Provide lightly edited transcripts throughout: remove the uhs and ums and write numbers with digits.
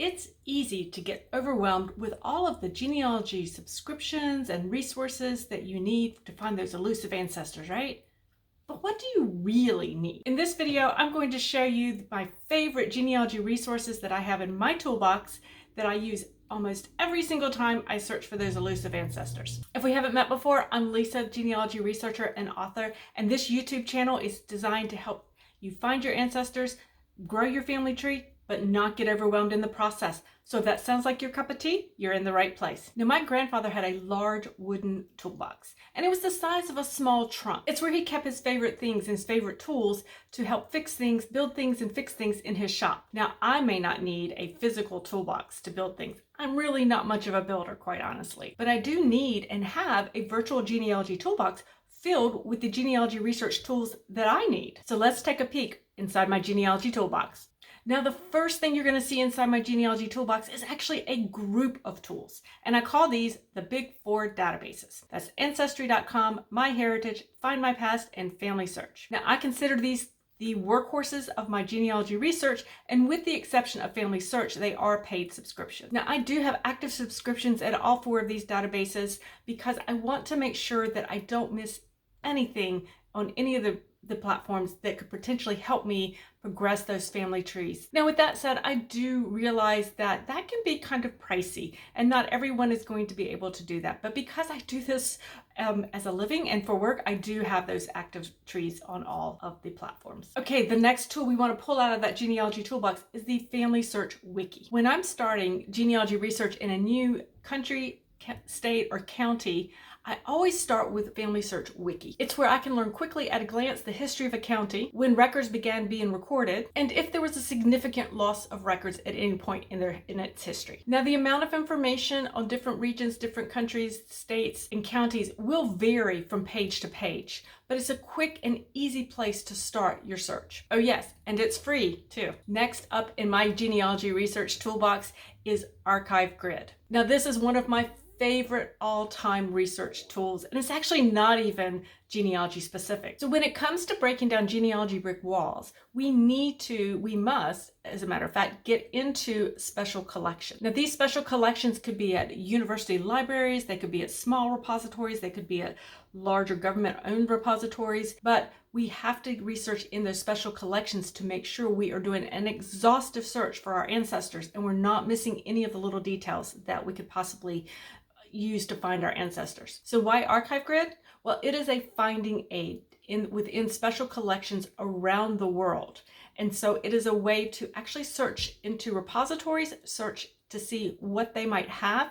It's easy to get overwhelmed with all of the genealogy subscriptions and resources that you need to find those elusive ancestors, right? But what do you really need? In this video, I'm going to show you my favorite genealogy resources that I have in my toolbox that I use almost every single time I search for those elusive ancestors. If we haven't met before, I'm Lisa, genealogy researcher and author, and this YouTube channel is designed to help you find your ancestors, grow your family tree, but not get overwhelmed in the process. So if that sounds like your cup of tea, you're in the right place. Now, my grandfather had a large wooden toolbox, and it was the size of a small trunk. It's where he kept his favorite things and his favorite tools to help fix things, build things, and fix things in his shop. Now, I may not need a physical toolbox to build things. I'm really not much of a builder, quite honestly, but I do need and have a virtual genealogy toolbox filled with the genealogy research tools that I need. So let's take a peek inside my genealogy toolbox. Now, the first thing you're going to see inside my genealogy toolbox is actually a group of tools, and I call these the Big Four databases. That's Ancestry.com, MyHeritage, Find My Past, and Family Search. Now, I consider these the workhorses of my genealogy research, and with the exception of Family Search, they are paid subscriptions. Now, I do have active subscriptions at all four of these databases because I want to make sure that I don't miss anything on any of the platforms that could potentially help me progress those family trees. Now, with that said, I do realize that that can be kind of pricey, and not everyone is going to be able to do that. But because I do this as a living and for work, I do have those active trees on all of the platforms. Okay, the next tool we want to pull out of that genealogy toolbox is the Family Search Wiki. When I'm starting genealogy research in a new country, state, or county, I always start with Family Search Wiki. It's where I can learn quickly at a glance the history of a county, when records began being recorded, and if there was a significant loss of records at any point in its history. Now, the amount of information on different regions, different countries, states, and counties will vary from page to page, but it's a quick and easy place to start your search. Oh yes, and it's free too. Next up in my genealogy research toolbox is Archive Grid. Now, this is one of my favorite all-time research tools, and it's actually not even genealogy specific. So when it comes to breaking down genealogy brick walls, we must, as a matter of fact, get into special collections. Now, these special collections could be at university libraries, they could be at small repositories, they could be at larger government-owned repositories, but we have to research in those special collections to make sure we are doing an exhaustive search for our ancestors and we're not missing any of the little details that we could possibly use to find our ancestors. So why Archive Grid? Well, it is a finding aid within special collections around the world. And so it is a way to actually search into repositories, search to see what they might have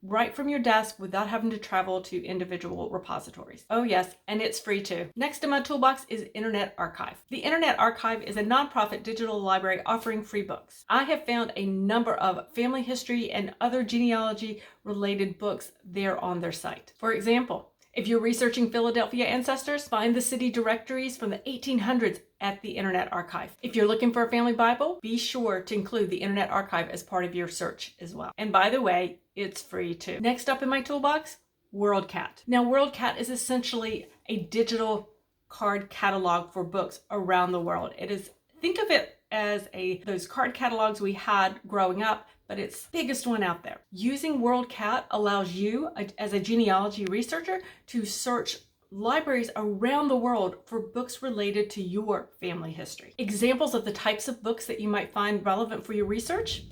right from your desk without having to travel to individual repositories. Oh yes, and it's free too. Next in my toolbox is Internet Archive. The Internet Archive is a nonprofit digital library offering free books. I have found a number of family history and other genealogy related books there on their site. For example, if you're researching Philadelphia ancestors, find the city directories from the 1800s at the Internet Archive. If you're looking for a family Bible, be sure to include the Internet Archive as part of your search as well. And by the way, it's free too. Next up in my toolbox, Worldcat. Now, Worldcat is essentially a digital card catalog for books around the world. Think of it as those card catalogs we had growing up, but it's the biggest one out there. Using Worldcat allows you, as a genealogy researcher, to search libraries around the world for books related to your family history. Examples of the types of books that you might find relevant for your research: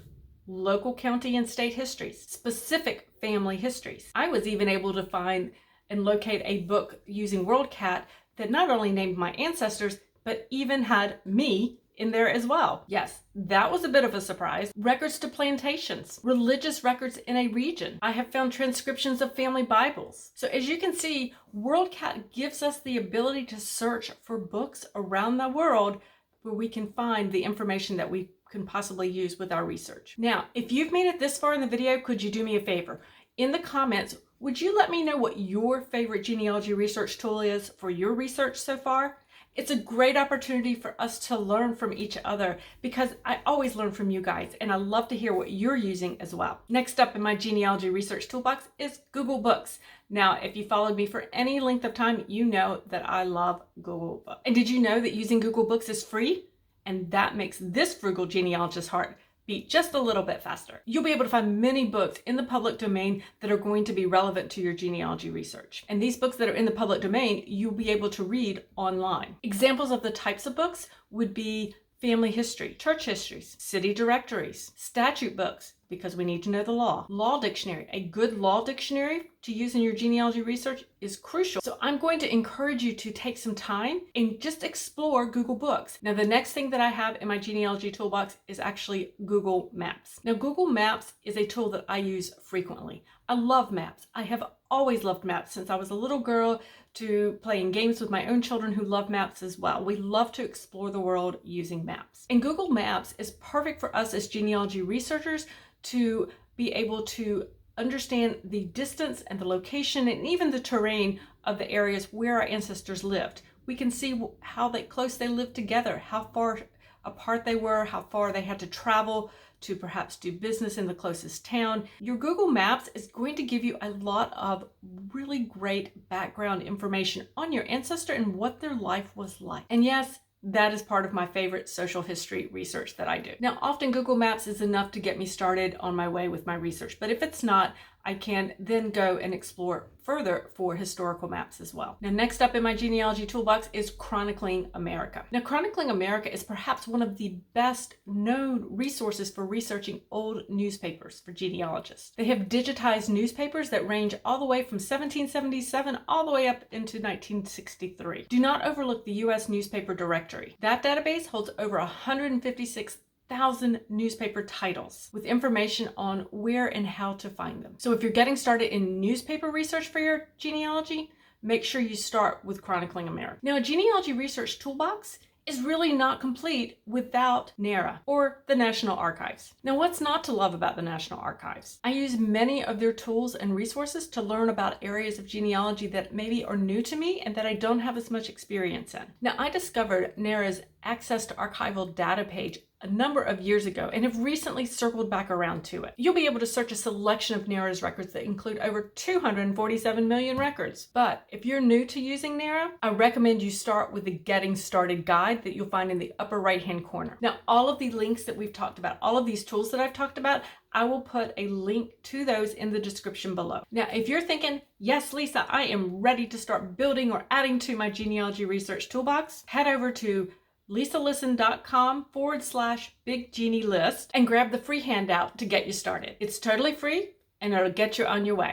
local county and state histories, specific family histories. I was even able to find and locate a book using Worldcat that not only named my ancestors, but even had me in there as well. Yes, that was a bit of a surprise. Records to plantations, religious records in a region. I have found transcriptions of family Bibles. So as you can see, Worldcat gives us the ability to search for books around the world where we can find the information that we can possibly use with our research. Now, if you've made it this far in the video, could you do me a favor? In the comments, would you let me know what your favorite genealogy research tool is for your research so far? It's a great opportunity for us to learn from each other because I always learn from you guys and I love to hear what you're using as well. Next up in my genealogy research toolbox is Google Books. Now, if you followed me for any length of time, you know that I love Google Books. And did you know that using Google Books is free? And that makes this frugal genealogist heart beat just a little bit faster. You'll be able to find many books in the public domain that are going to be relevant to your genealogy research. And these books that are in the public domain, you'll be able to read online. Examples of the types of books would be family history, church histories, city directories, statute books, because we need to know the law dictionary. A good law dictionary to use in your genealogy research is crucial. So I'm going to encourage you to take some time and just explore Google Books. Now, the next thing that I have in my genealogy toolbox is actually Google Maps. Now, Google Maps is a tool that I use frequently. I love maps. I have always loved maps since I was a little girl, to playing games with my own children who love maps as well. We love to explore the world using maps. And Google Maps is perfect for us as genealogy researchers to be able to understand the distance and the location and even the terrain of the areas where our ancestors lived. We can see how close they lived together, how far apart they were, how far they had to travel to perhaps do business in the closest town. Your Google Maps is going to give you a lot of really great background information on your ancestor and what their life was like. And yes, that is part of my favorite social history research that I do. Now, often Google Maps is enough to get me started on my way with my research, but if it's not, I can then go and explore further for historical maps as well. Now, next up in my genealogy toolbox is Chronicling America. Now, Chronicling America is perhaps one of the best known resources for researching old newspapers for genealogists. They have digitized newspapers that range all the way from 1777 all the way up into 1963. Do not overlook the U.S. Newspaper Directory. That database holds over 156,000 newspaper titles with information on where and how to find them. So if you're getting started in newspaper research for your genealogy, make sure you start with Chronicling America. Now, a genealogy research toolbox is really not complete without NARA, or the National Archives. Now, what's not to love about the National Archives? I use many of their tools and resources to learn about areas of genealogy that maybe are new to me and that I don't have as much experience in. Now, I discovered NARA's Access to Archival Data page a number of years ago and have recently circled back around to it. You'll be able to search a selection of NARA's records that include over 247 million records. But if you're new to using NARA, I recommend you start with the Getting Started guide that you'll find in the upper right-hand corner. Now, all of the links that we've talked about, all of these tools that I've talked about, I will put a link to those in the description below. Now, if you're thinking, yes, Lisa, I am ready to start building or adding to my genealogy research toolbox, head over to lisalisten.com/BigGenieList and grab the free handout to get you started. It's totally free and it'll get you on your way.